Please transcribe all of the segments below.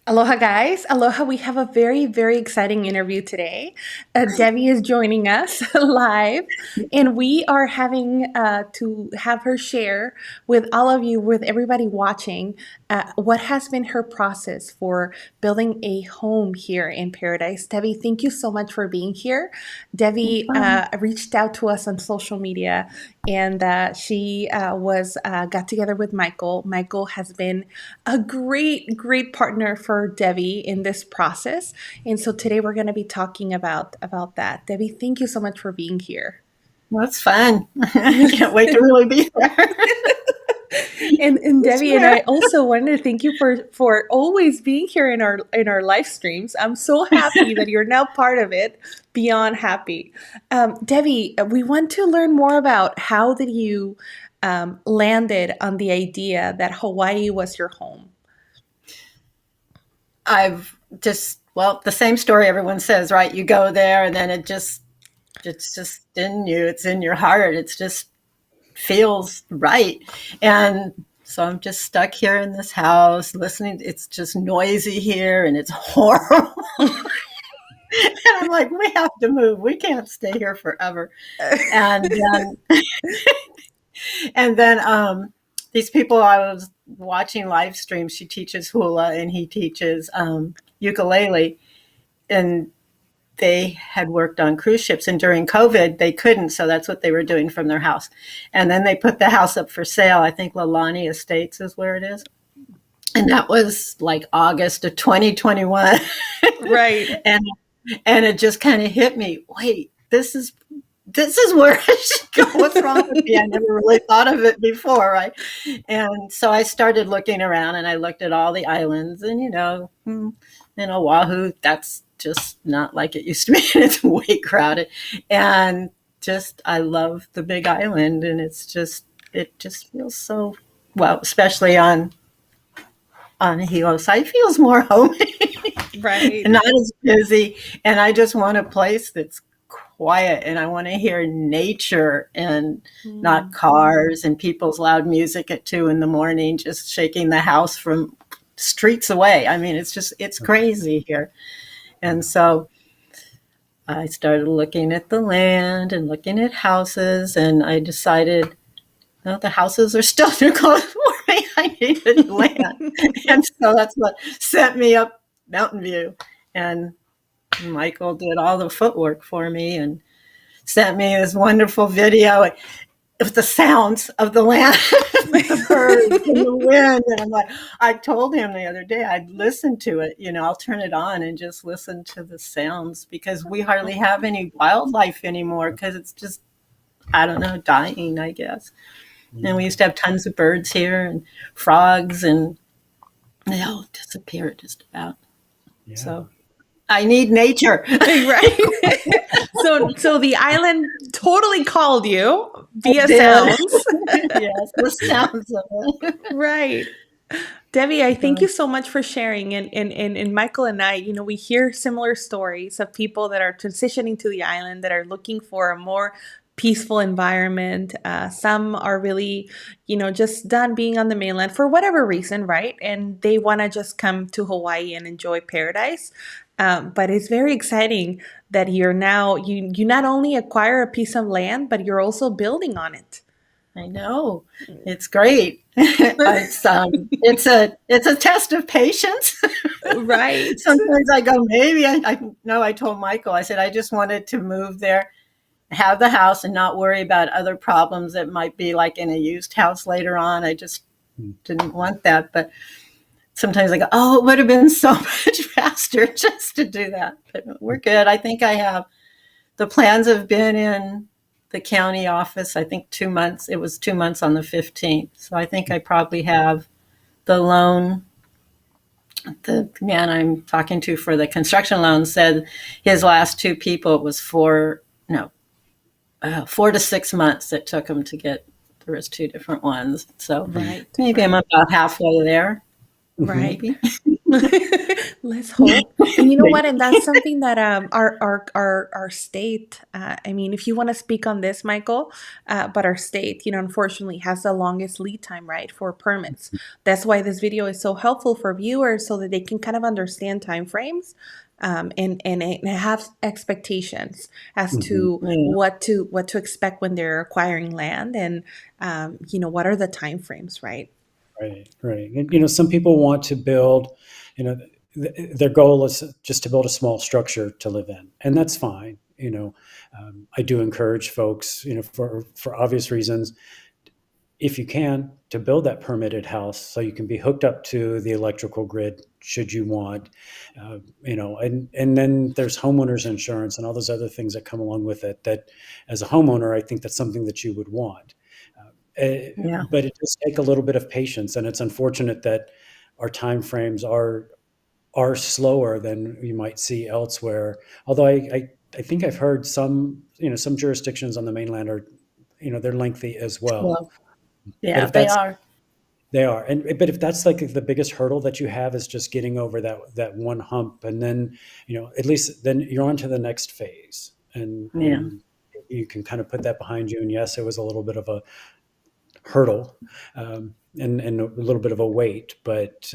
Aloha, guys. Aloha. We have a very, very exciting interview today. Debbie is joining us live, and we are having to have her share with all of you, with everybody watching, what has been her process for building a home here in Paradise. Debbie, thank you so much for being here. Debbie reached out to us on social media, and she was got together with Michael. Michael has been a great, great partner for Debbie in this process. And so today we're going to be talking about that. Debbie, thank you so much for being here. Well, it's fun. I can't wait to really be there. And Debbie and I also wanted to thank you for always being here in our live streams. I'm so happy that you're now part of it. Beyond happy. Debbie, we want to learn more about how did you landed on the idea that Hawaii was your home. The same story everyone says, right? You go there and then it's just in you. It's in your heart. It's just feels right. And so I'm just stuck here in this house listening. It's just noisy here and it's horrible. And I'm like, we have to move. We can't stay here forever. And then these people I was watching live streams, she teaches hula and he teaches ukulele, and they had worked on cruise ships, and during COVID they couldn't, so that's what they were doing from their house. And then they put the house up for sale. I think Lalani Estates is where it is. And that was like August of 2021. Right. And it just kind of hit me. Wait, this is where I should go. What's wrong with me? I never really thought of it before, right? And so I started looking around, and I looked at all the islands, and in Oahu, that's just not like it used to be. It's way crowded, and I love the Big Island, and it just feels so well, especially on Hilo side, feels more homey. Right. Not as busy. And I just want a place that's quiet, and I want to hear nature and not cars and people's loud music at 2 a.m, just shaking the house from streets away. I mean, it's crazy here. And so I started looking at the land and looking at houses, and I decided, no, the houses are still too close for me. I needed land. And so that's what sent me up Mountain View. And Michael did all the footwork for me and sent me this wonderful video of the sounds of the land, the birds and the wind. And I'm like, I told him the other day I'd listen to it. I'll turn it on and just listen to the sounds, because we hardly have any wildlife anymore, because it's just, I don't know, dying, I guess. And we used to have tons of birds here and frogs, and they all disappeared just about. Yeah. So I need nature. Right. So the island totally called you via sounds. Yes, the sounds of it. Right. Debbie, I thank you so much for sharing. And Michael and I, we hear similar stories of people that are transitioning to the island, that are looking for a more peaceful environment. Some are really, just done being on the mainland for whatever reason, right? And they want to just come to Hawaii and enjoy paradise. But it's very exciting that you not only acquire a piece of land, but you're also building on it. I know. It's great. It's a test of patience. Right. Sometimes I go, maybe I told Michael, I said, I just wanted to move there, have the house, and not worry about other problems that might be like in a used house later on. I just didn't want that. But sometimes I go, it would have been so much faster just to do that. But we're good. I think the plans have been in the county office, I think 2 months. It was 2 months on the 15th. So I think I probably have the loan. The man I'm talking to for the construction loan said his last 2 people, it was 4 to 6 months it took him to get. There was 2 different ones. So maybe I'm about halfway there. Right. Maybe. Let's hope. And you know what? And that's something that our state. I mean, if you want to speak on this, Michael, but our state, unfortunately, has the longest lead time, right, for permits. That's why this video is so helpful for viewers, so that they can kind of understand timeframes, and have expectations as Mhm. to Yeah. what to expect when they're acquiring land, and what are the timeframes, right? Right, right. And, some people want to build, you know, their goal is just to build a small structure to live in, and that's fine. I do encourage folks, for obvious reasons, if you can, to build that permitted house so you can be hooked up to the electrical grid should you want, and then there's homeowners insurance and all those other things that come along with it. That, as a homeowner, I think that's something that you would want. Yeah. But it does take a little bit of patience, and it's unfortunate that our time frames are slower than you might see elsewhere. Although I think I've heard some jurisdictions on the mainland are, they're lengthy as well. Well, But yeah, if they that's are. they are, and but if that's like the biggest hurdle that you have is just getting over that one hump, and then at least then you're on to the next phase, and Yeah. you can kind of put that behind you. And yes, it was a little bit of a hurdle, and a little bit of a wait, but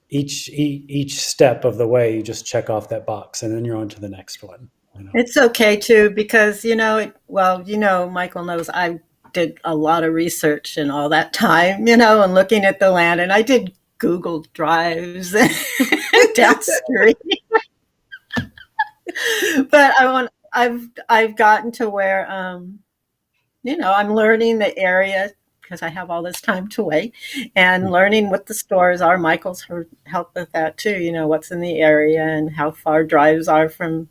each step of the way, you just check off that box, and then you're on to the next one. It's okay too, because Michael knows I did a lot of research and all that time, and looking at the land, and I did Google Drives down street. But I've gotten to where I'm learning the area because I have all this time to wait, and learning what the stores are. Michael's helped with that too. What's in the area and how far drives are from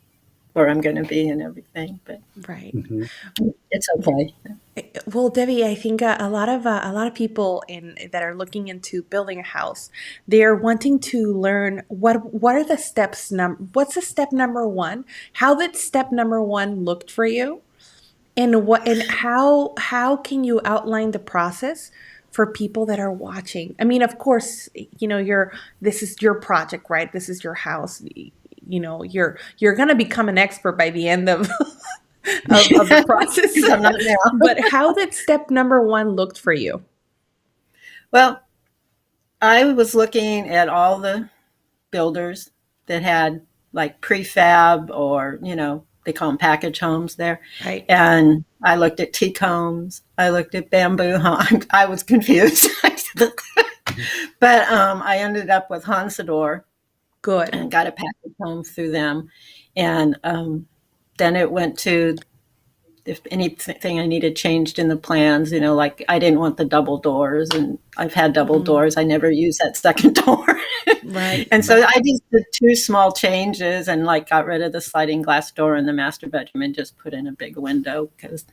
where I'm going to be and everything. But Right. Mhm. it's okay. Well, Debbie, I think a lot of people that are looking into building a house, they're wanting to learn what are the steps. What's the step number one? How did step number one looked for you, and how can you outline the process for people that are watching? I mean, of course, this is your project, right? This is your house. You're gonna become an expert by the end of of the process. Because I'm not now. But how did step number one looked for you? Well, I was looking at all the builders that had like prefab, or they call them package homes there. Right. And I looked at teak homes. I looked at bamboo homes. I was confused. But I ended up with Hansador Good. and got a package home through them. And then it went to, if anything I needed changed in the plans, like I didn't want the double doors, and I've had double doors. I never use that second door. Right. And so I just did two small changes, and like got rid of the sliding glass door in the master bedroom and just put in a big window, because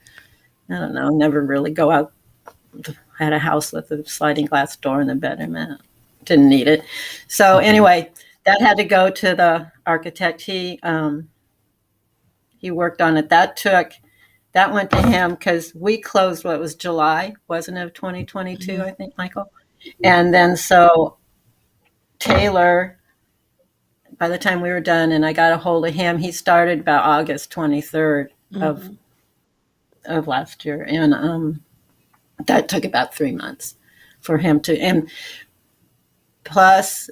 I don't know, never really go out. Had a house with a sliding glass door in the bedroom. And didn't need it. So anyway, that had to go to the architect. He worked on it. That went to him because we closed, what was July, wasn't it, 2022, I think, Michael? And then so Taylor, by the time we were done and I got a hold of him, he started about August 23rd of last year. And that took about 3 months for him to, and plus,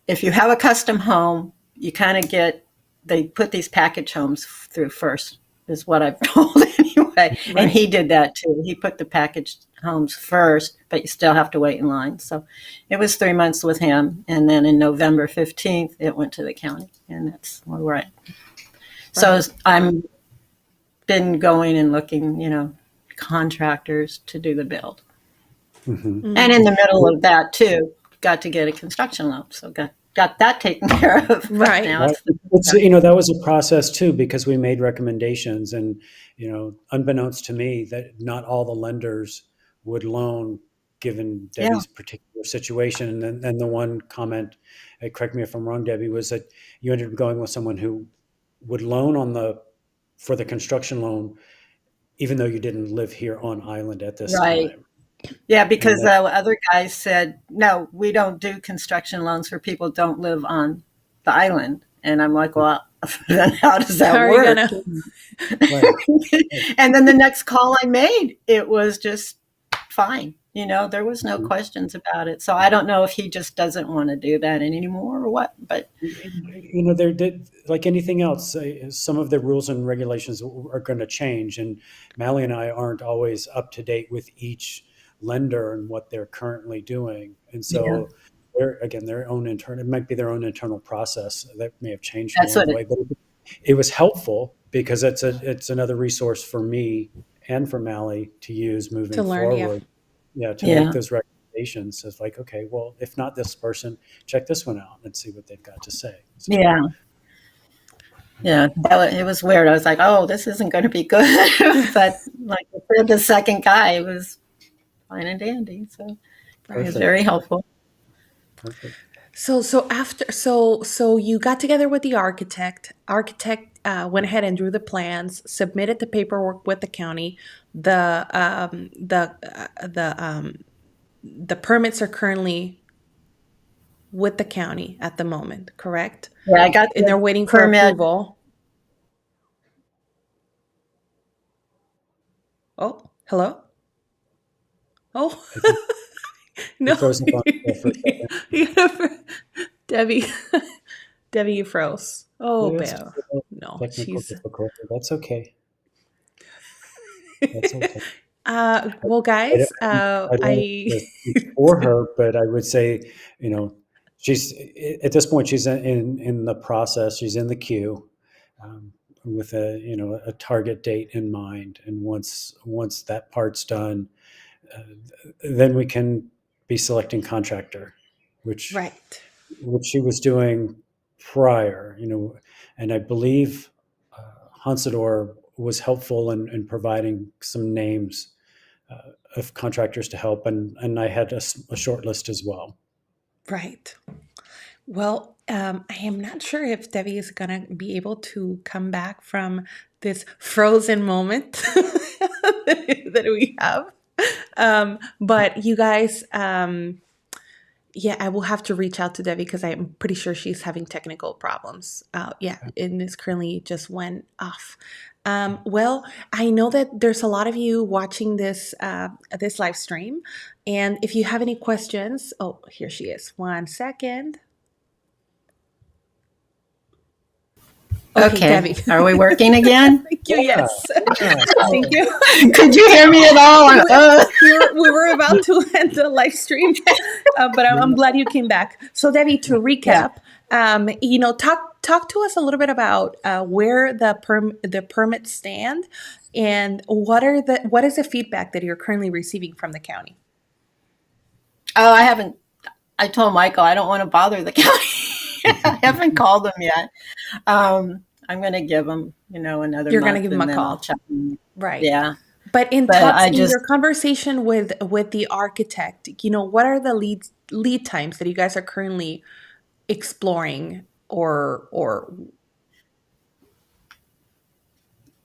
if you have a custom home, you kind of they put these package homes through first, is what I've told anyway. Right. And he did that too. He put the package homes first, but you still have to wait in line. So it was 3 months with him. And then in November 15th, it went to the county, and that's where we're at. So I'm been going and looking, contractors to do the build. Mhm. And in the middle of that too, got to get a construction loan. So got that taken care of. Right. Now it's That was a process too, because we made recommendations, and unbeknownst to me, that not all the lenders would loan, given yeah, Debbie's particular situation. And then the one comment, correct me if I'm wrong, Debbie, was that you ended up going with someone who would loan for the construction loan, even though you didn't live here on island at this right. time. Yeah, And because that, other guys said, no, we don't do construction loans for people who don't live on the island. And I'm like, well, then how does How that are you work? gonna? right, right. And then the next call I made, it was just fine. There was no questions about it. So I don't know if he just doesn't want to do that anymore or what, but There did, like anything else, some of the rules and regulations are going to change, and Maly and I aren't always up to date with each lender and what they're currently doing, and yeah, so their own internal, it might be their own internal process that may have changed that's along what the it, way, but it was helpful because it's another resource for me and for Maly to use To moving learn, yeah. forward. Yeah, to make yeah, those recommendations. It's like, okay, well, if not this person, check this one out and see what they've got to say. So, yeah, yeah. It was weird. I was like, oh, this isn't going to be good. But like I said, the second guy was fine and dandy. So he was Right. perfect, very helpful. perfect. So you got together with the architect. Architect went ahead and drew the plans, submitted the paperwork with the county. The permits are currently with the county at the moment, correct? Yeah, I got And they're the waiting for permit. approval. Oh, hello. Oh, I think you no. froze up on there for a second. Debbie, Debbie, you froze. Oh, Yes, Belle. No, technical she's. difficulty. That's okay. That's okay. Well, I guys, don't, I don't want to speak for her, but I would say, you know, she's at this point she's in the process. She's in the queue with a target date in mind, and once that part's done, uh, then we can be selecting contractor, which right, which she was doing prior, and I believe Hansador was helpful in providing some names of contractors to help, and I had a short list as well. right. Well, I am not sure if Debbie is gonna be able to come back from this frozen moment that we have. But you guys, yeah, I will have to reach out to Debbie because I'm pretty sure she's having technical problems. Yeah, and this currently just went off. Well, I know that there's a lot of you watching this live stream, and if you have any questions, oh, here she is. 1 second. Okay, Okay, Debbie. are we working again? Thank you. Yeah, Yes. yeah. Thank you. Could you hear me at all? We were about to end the live stream, but I'm glad you came back. So, Debbie, to Yeah. recap, talk to us a little bit about where the permits stand, and what is the feedback that you're currently receiving from the county? Oh, I haven't. I told Michael I don't want to bother the county. I haven't called them yet. I'm going to give them, another You're going to month, give them and a then I'll call, check them. right? Yeah, But but I in just your conversation with the architect, what are the lead times that you guys are currently exploring or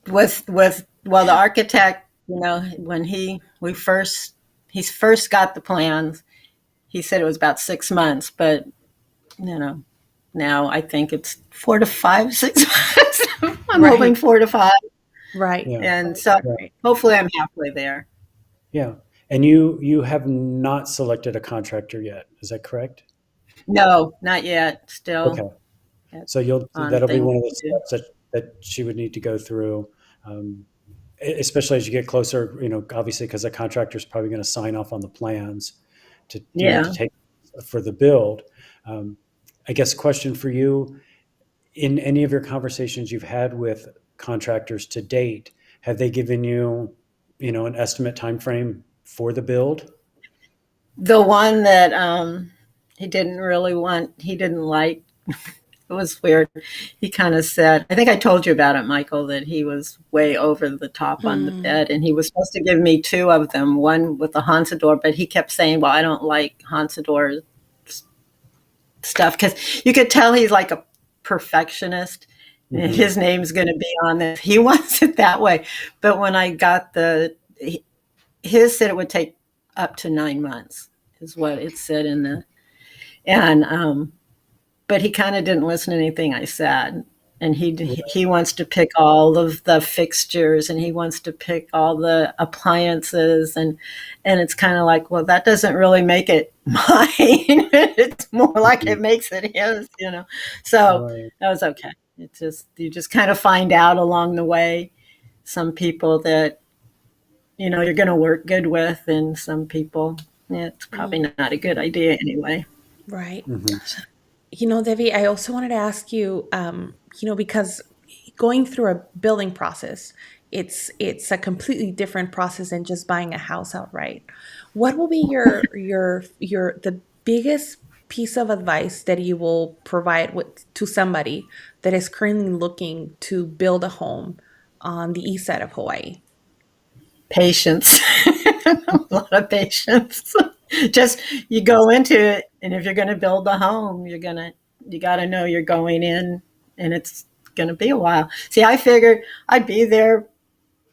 with well, the architect, when he first got the plans, he said it was about 6 months, but you know, now I think it's 4 to 5, 6 months. I'm hoping right, 4 to 5, right, Yeah, and right, so right, right. hopefully I'm halfway there. yeah. And you have not selected a contractor yet. Is that correct? No, not yet. Still Okay. So you'll on that'll be things one of the to do. steps that she would need to go through, um, especially as you get closer. Obviously, because the contractor is probably going to sign off on the plans to Yeah. take for the build. Um, I guess question for you: in any of your conversations you've had with contractors to date, have they given you, an estimate time frame for the build? The one that he didn't like, it was weird. He kind of said, I think I told you about it, Michael, that he was way over the top on the Hmm. bed, and he was supposed to give me two of them, one with the Hansador, but he kept saying, well, I don't like Hansador stuff, because you could tell he's like a perfectionist. Mm-hmm. His name's going to be on this. He wants it that way. But when I got his said it would take up to 9 months is what it said in the, and but he kind of didn't listen to anything I said. And he wants to pick all of the fixtures, and he wants to pick all the appliances, and it's kind of like, well, that doesn't really make it mine. It's more like it makes it his, you know. So Right. that was okay. It's just, you just kind of find out along the way some people that, you know, you're going to work good with, and some people, yeah, it's probably not a good idea anyway. Right. Mhm. You know, Debbie, I also wanted to ask you, you know, because going through a building process, it's a completely different process than just buying a house outright. What will be your the biggest piece of advice that you will provide to somebody that is currently looking to build a home on the east side of Hawaii? Patience. A lot of patience. Just, you go into it, and if you're going to build a home, you got to know you're going in, and it's going to be a while. See, I figured I'd be there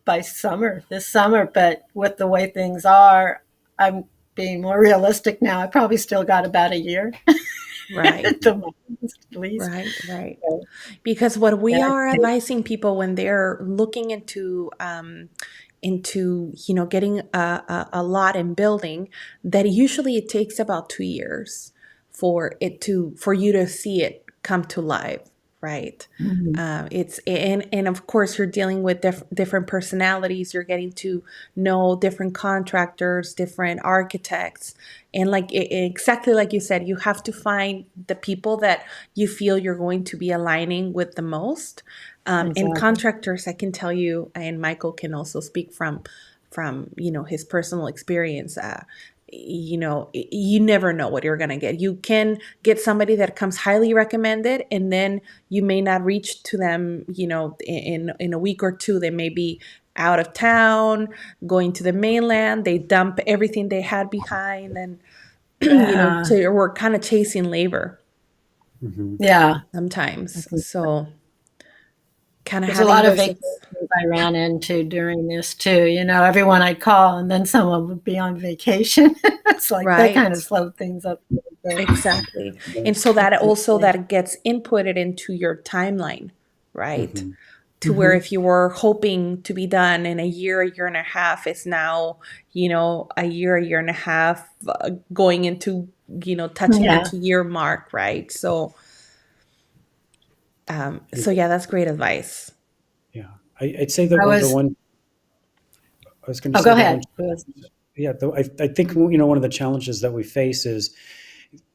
by this summer, but with the way things are, I'm being more realistic now. I probably still got about a year Right. at the most, at least. Right, right. So, Because what we yeah, are advising people when they're looking into you know getting a lot and building, that usually it takes about 2 years for you to see it come to life, right? mhm. It's and of course you're dealing with different personalities. You're getting to know different contractors, different architects, and like exactly like you said, you have to find the people that you feel you're going to be aligning with the most. And Exactly. contractors, I can tell you, and Michael can also speak from you know his personal experience. You know, you never know what you're going to get. You can get somebody that comes highly recommended, and then you may not reach to them, you know, in a week or two. They may be out of town, going to the mainland. They dump everything they had behind, and you know, Yeah. so we're kind of chasing labor Mhm. Yeah. sometimes. So kind of There's a having lot of those. vacations I ran into during this too. You know, everyone I'd call, and then someone would be on vacation. It's like that kind of Right. slowed things up a little bit. Exactly. Right. And so that also Definitely. that gets inputted into your timeline, right? Mhm. To where Mhm. if you were hoping to be done in a year and a half, it's now, you know, a year and a half, going into, you know, touching the Yeah. 2 year mark, right? So, Yeah. so yeah, that's great advice. Yeah. I'd say I the was, one I was going to oh, say go the one. ahead. Yeah, I think one of the challenges that we face is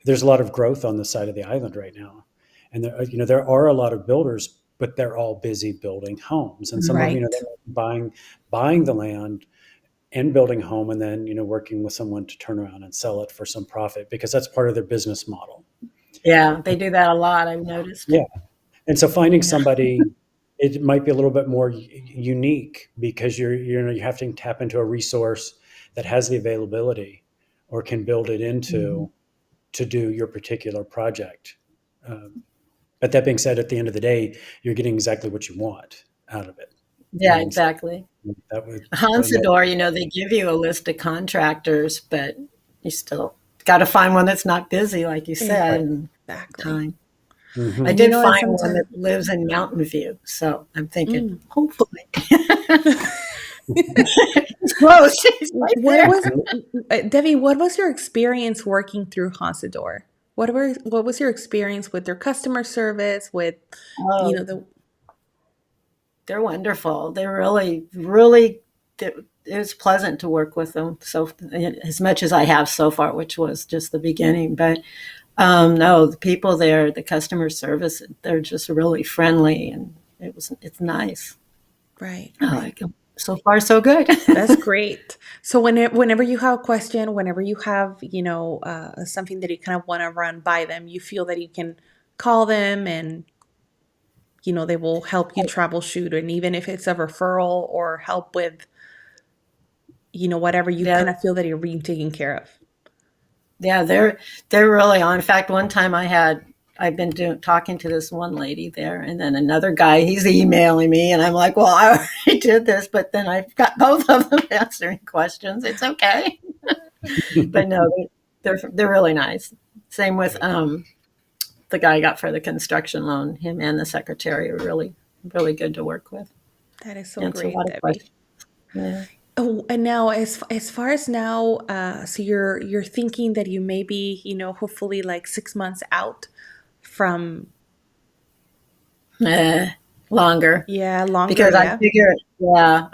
there's a lot of growth on the side of the island right now, and there are a lot of builders, but they're all busy building homes, and some of Right. they're buying the land and building a home, and then working with someone to turn around and sell it for some profit because that's part of their business model. Yeah, they do that a lot, I've noticed. Yeah, and so finding Yeah. somebody, it might be a little bit more unique because you have to tap into a resource that has the availability or can build it Mhm. into to do your particular project. But that being said, at the end of the day, you're getting exactly what you want out of it, Yeah, and so exactly. that would that, Hansador, you know, they give you a list of contractors, but you still got to find one that's not busy, like you said, and Exactly. time. I mm-hmm. And you did know, and find one that sometimes, lives in Mountain View, so I'm thinking, mm. hopefully. It's close. She's right What there. was Debbie? What was your experience working through Honsador? What was your experience with their customer service? With you Oh, know the they're wonderful. They're really, really, it was pleasant to work with them. So, as much as I have so far, which was just the beginning, but no, the people there, the customer service, they're just really friendly, and it's nice. right, I right. like them. So far, so good. That's great. So whenever you have a question, whenever you have something that you kind of want to run by them, you feel that you can call them and they will help you troubleshoot, and even if it's a referral or help with whatever you Yeah, kind of feel that you're being taken care of. yeah, they're really on. In fact, one time I've been talking to this one lady there, and then another guy, he's emailing me, and I'm like, well, I already did this, but then I've got both of them answering questions. It's okay. But no, they're really nice. Same with the guy I got for the construction loan. Him and the secretary are really, really good to work with. That is so Answer a great, lot of Debbie. questions. Yeah. Oh, and now as far as now, so you're thinking that you may be, hopefully like 6 months out from, Eh, longer yeah, longer, because I yeah. figure, yeah,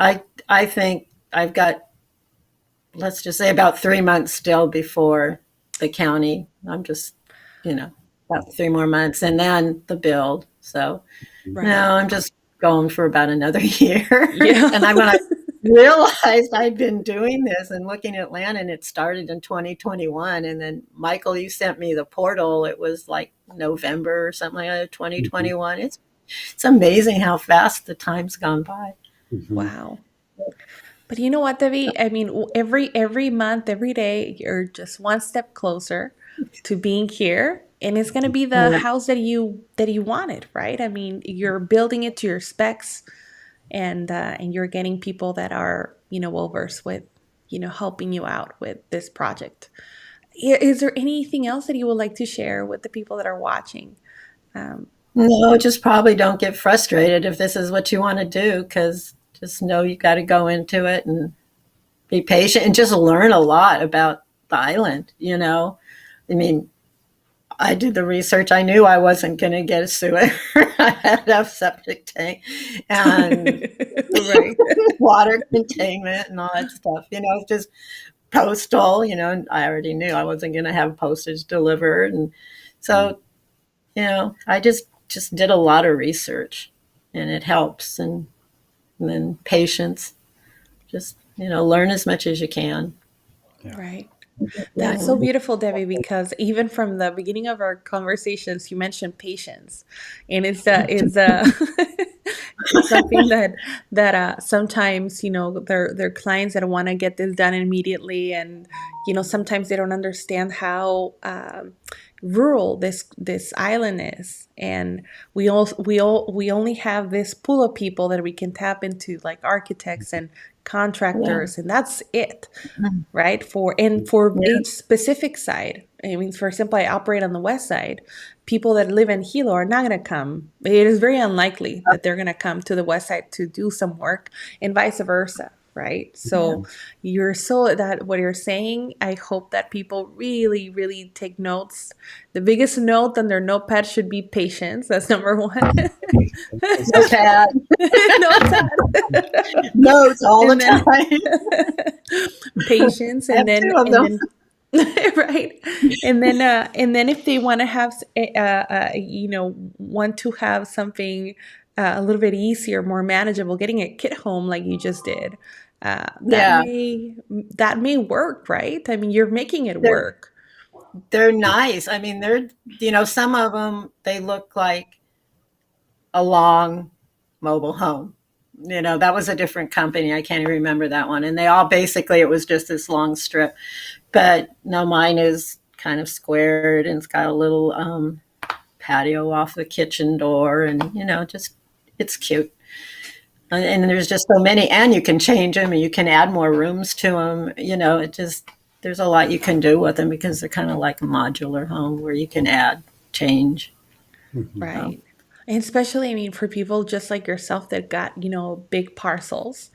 I think I've got, let's just say, about 3 months still before the county. I'm just, about 3 more months and then the build. So Right. no, I'm just going for about another year. Yeah. And when I realized I'd been doing this and looking at land, and it started in 2021. And then, Michael, you sent me the portal. It was like November or something like that, Mhm. 2021. It's amazing how fast the time's gone by. Mhm. Wow. But you know what, Debbie? I mean, every month, every day, you're just one step closer to being here, and it's gonna be the Yeah. house that you wanted, right? I mean, you're building it to your specs, and you're getting people that are well versed with helping you out with this project. Is there anything else that you would like to share with the people that are watching? Um, No, just probably don't get frustrated if this is what you want to do, because just know you got to go into it and be patient and just learn a lot about the island. I mean, I did the research. I knew I wasn't going to get a sewer. I had to have septic tank and right. water containment and all that stuff. Just postal. And I already knew I wasn't going to have postage delivered, and so I just did a lot of research, and it helps. And then patience. Just learn as much as you can. Yeah. Right. Yeah. That's so beautiful, Debbie, because even from the beginning of our conversations, you mentioned patience, and it's something that sometimes their clients that want to get this done immediately, and sometimes they don't understand how rural this island is, and we only have this pool of people that we can tap into, like architects and Yeah. contractors, and that's it, right? For Yeah. each specific side. I mean, for example, I operate on the west side. People that live in Hilo are not going to come. It is very unlikely that they're going to come to the west side to do some work, and vice versa, right? Yeah. So you're so that what you're saying, I hope that people really, really take notes. The biggest note on their notepad should be patience. That's number one. Notepad. Notepad. Notes all the And then time. patience, I have two of and them. then right, and then if they want to have want to have something a little bit easier, more manageable, getting a kid home like you just did, that Yeah. may work, right? I mean, you're making it They're work. they're nice. I mean, some of them, they look like a long mobile home. That was a different company. I can't even remember that one. And they all basically, it was just this long strip. But no, mine is kind of squared, and it's got a little patio off the kitchen door, and just it's cute. And there's just so many, and you can change them, and you can add more rooms to them. It just, there's a lot you can do with them because they're kind of like a modular home where you can add, change. Mhm. So, Right. And especially, I mean, for people just like yourself that got, big parcels,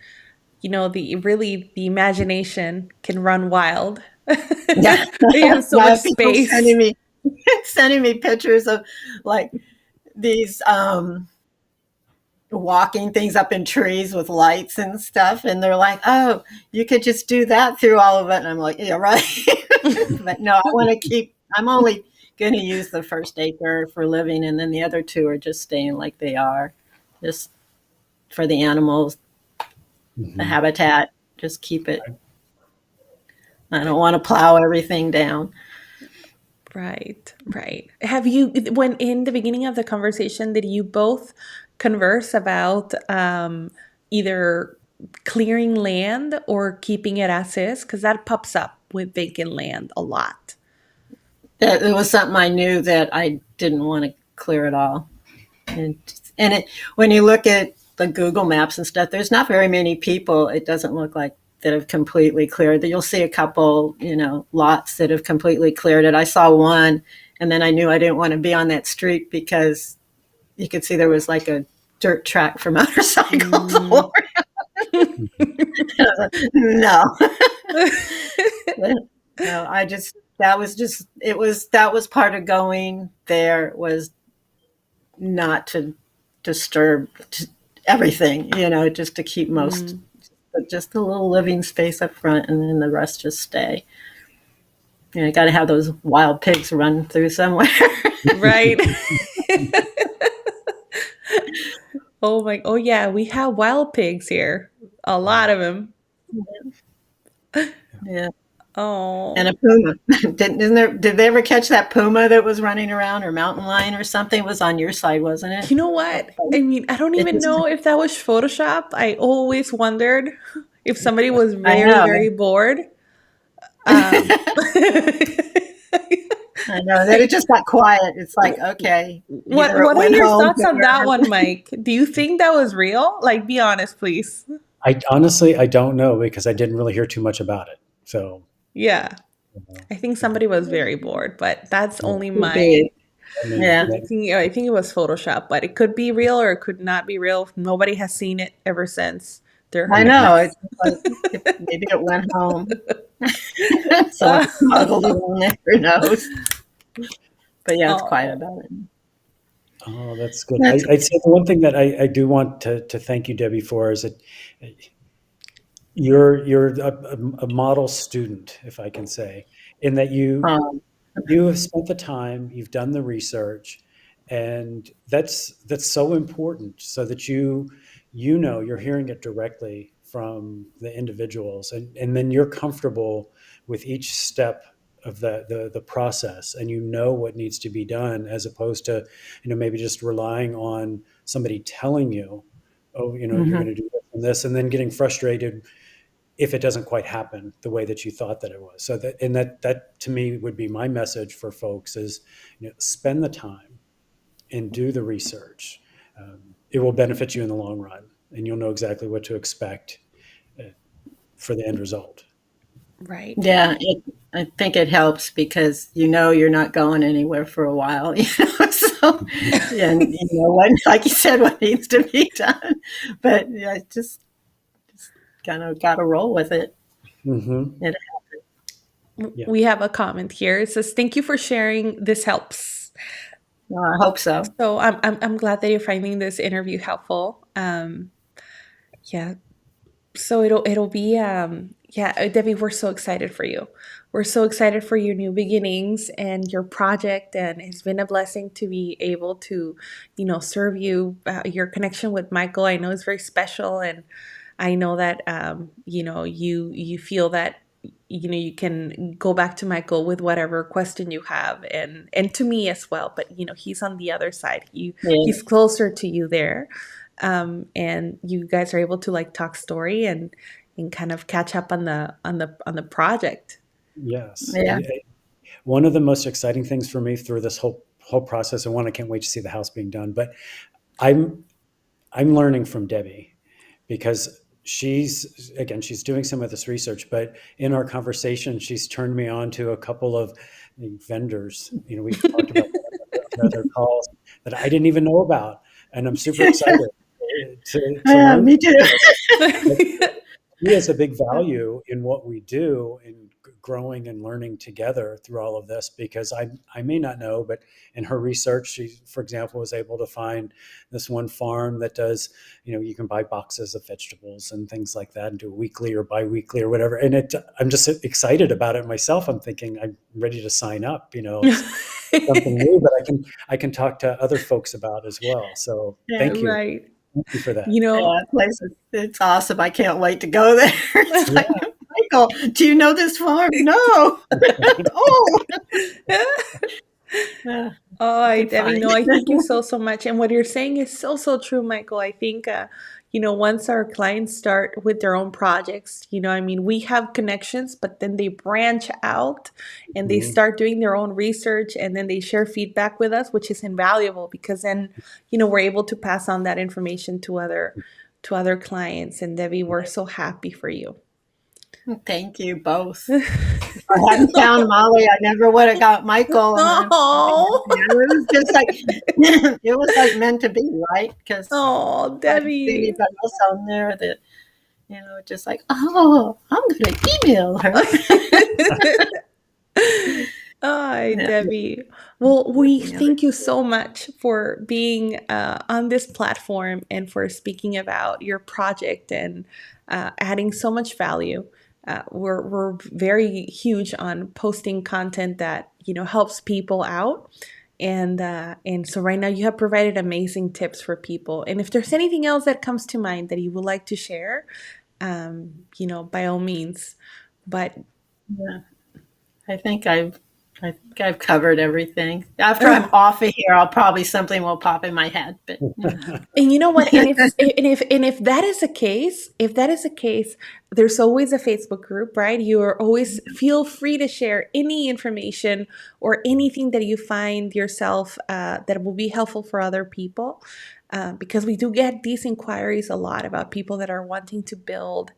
the imagination can run wild. yeah, You have so I much have people space. sending me pictures of like these walking things up in trees with lights and stuff, and they're like, "Oh, you could just do that through all of it." And I'm like, "Yeah, right." But no, I want to keep. I'm only going to use the first acre for living, and then the other two are just staying like they are, just for the animals, the Mhm. habitat. Just keep it. I don't want to plow everything down. Right, right. Have you, when in the beginning of the conversation, did you both converse about either clearing land or keeping it as is? Because that pops up with vacant land a lot. It was something I knew that I didn't want to clear it all. And when you look at the Google Maps and stuff, there's not very many people. It doesn't look like that have completely cleared. You'll see a couple, lots that have completely cleared it. I saw one, and then I knew I didn't want to be on that street because you could see there was like a dirt track for motorcycles. No. No, that was part of going there, was not to disturb everything, just to keep just a little living space up front, and then the rest just stay. You got to have those wild pigs run through somewhere. Right. Oh yeah, we have wild pigs here. A lot of them. Yeah. Oh. And a puma. Did they ever catch that puma that was running around, or mountain lion or something? It was on your side, wasn't it? You know what? I mean, I don't even know if that was Photoshop. I always wondered if somebody was very, very bored. I know. Then it just got quiet. It's like, okay. What are your thoughts on that one, Mike? Do you think that was real? Like, be honest, please. I don't know, because I didn't really hear too much about it. So yeah, I think somebody was very bored, but that's only my. I think it was Photoshop, but it could be real or it could not be real. Nobody has seen it ever since. I know. It's like, maybe it went home. So smuggled it in there. Who knows? But yeah, it's quiet about it. Oh, that's good. I'd say the one thing that I do want to thank you, Debbie, for is that you're a model student, if I can say, in that you have spent the time, you've done the research, and that's so important, so that you're hearing it directly from the individuals, and then you're comfortable with each step of the process, and what needs to be done, as opposed to maybe just relying on somebody telling you, you're going to do this, and then getting frustrated if it doesn't quite happen the way that you thought that it was. So that to me would be my message for folks is, spend the time and do the research. It will benefit you in the long run, and you'll know exactly what to expect for the end result. Right. Yeah, I think it helps because you're not going anywhere for a while. So and what, like you said, what needs to be done. But yeah, just kind of got to roll with it. Mm-hmm. It happens. We have a comment here. It says, "Thank you for sharing. This helps." Well, I hope so. So I'm glad that you're finding this interview helpful. Yeah. So it'll be Debbie, we're so excited for you. We're so excited for your new beginnings and your project, and it's been a blessing to be able to, serve you. Your connection with Michael, I know, is very special, and I know that you feel that you can go back to Michael with whatever question you have, and to me as well. But he's on the other side. He's closer to you there. And you guys are able to talk story and kind of catch up on the project. Yes. Yeah. One of the most exciting things for me through this whole process, and one, I can't wait to see the house being done, but I'm learning from Debbie, because she's doing some of this research, but in our conversation, she's turned me on to a couple of vendors. We've talked about other calls that I didn't even know about. And I'm super excited to learn. Me too. He has a big value in what we do, in growing and learning together through all of this, because I may not know, but in her research, she, for example, was able to find this one farm that does, you can buy boxes of vegetables and things like that, and do weekly or biweekly or whatever. And I'm just excited about it myself. I'm thinking I'm ready to sign up, something new that I can talk to other folks about as well. So thank you. Right. Thank you for that. That place it's awesome. I can't wait to go there. It's like, Michael, do you know this farm? No. Debbie, no, I thank you so much. And what you're saying is so true, Michael. I think, once our clients start with their own projects, we have connections, but then they branch out and they start doing their own research, and then they share feedback with us, which is invaluable, because then, we're able to pass on that information to other clients. And Debbie, we're so happy for you. Thank you both. If I hadn't found Maly, I never would have got Michael. And Oh, it was just like it was like meant to be, right? Because oh, I didn't see Debbie. anybody else on there that just like, oh, I'm gonna email her. Hi, Yeah, Debbie. Well, we yeah, thank you so much for being on this platform and for speaking about your project and adding so much value. We're very huge on posting content that helps people out, and so right now you have provided amazing tips for people. And if there's anything else that comes to mind that you would like to share, by all means. But yeah. I think I've covered everything. After I'm off of here, I'll probably something will pop in my head. But and you know what? And if that is the case, there's always a Facebook group, right? You are always feel free to share any information or anything that you find yourself that will be helpful for other people. Because we do get these inquiries a lot about people that are wanting to build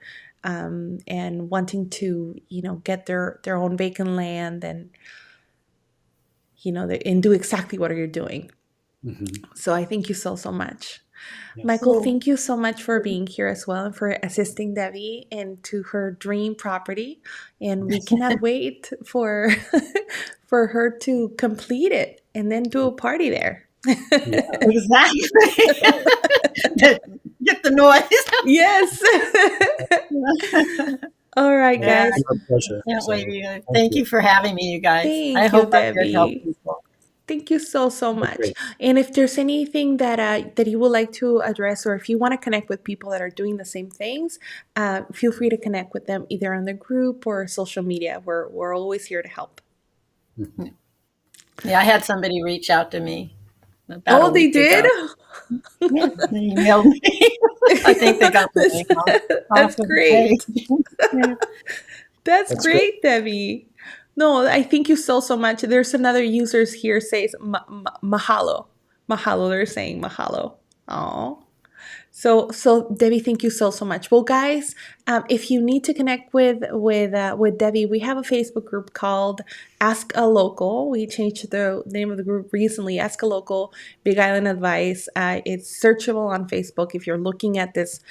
and wanting to, get their own vacant land and and do exactly what you're doing. So I thank you so much. Yes. Michael, thank you so much for being here as well and for assisting Debbie into her dream property. And we cannot wait for for her to complete it and then do a party there. exactly. Get the noise. Yes. All right, Yeah, guys. Our pleasure. can't So, wait. Thank you for having me, you guys. Thank I you, hope I could help Debbie. people. Thank you so much. great. And if there's anything that you would like to address, or if you want to connect with people that are doing the same things, feel free to connect with them either on the group or social media. We're always here to help. Yeah, I had somebody reach out to me about a Oh, they week did? ago. Yeah, they emailed me. I think they got my name That's off of the great. page. Yeah. That's That's great, Debbie. No, I thank you so much. There's another users here says mahalo. Mahalo, they're saying mahalo. Oh. So Debbie, thank you so much. Well, guys, if you need to connect with Debbie, we have a Facebook group called Ask a Local. We changed the name of the group recently. Ask a Local, Big Island Advice. It's searchable on Facebook if you're looking at this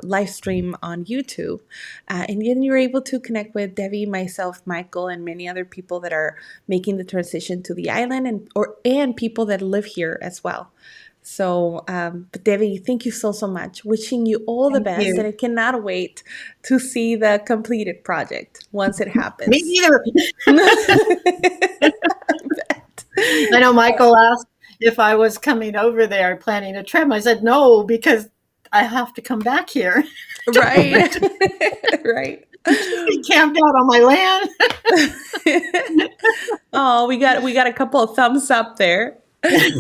live stream on YouTube, and then you're able to connect with Debbie, myself, Michael, and many other people that are making the transition to the island, and people that live here as well. So, but Debbie, thank you so much. Wishing you all the Thank best, and you. I cannot wait to see the completed project once it Me happens. either. I know Michael asked if I was coming over there planning a trip. I said no, because I have to come back here. Right, right. He camped out on my land. Oh, we got a couple of thumbs up there.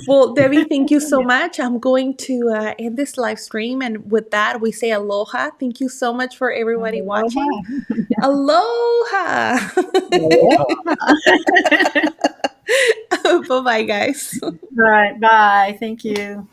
Well, Debbie, thank you so much. I'm going to end this live stream, and with that, we say aloha. Thank you so much for everybody watching. Aloha. Bye-bye, guys. All right. Bye. Thank you.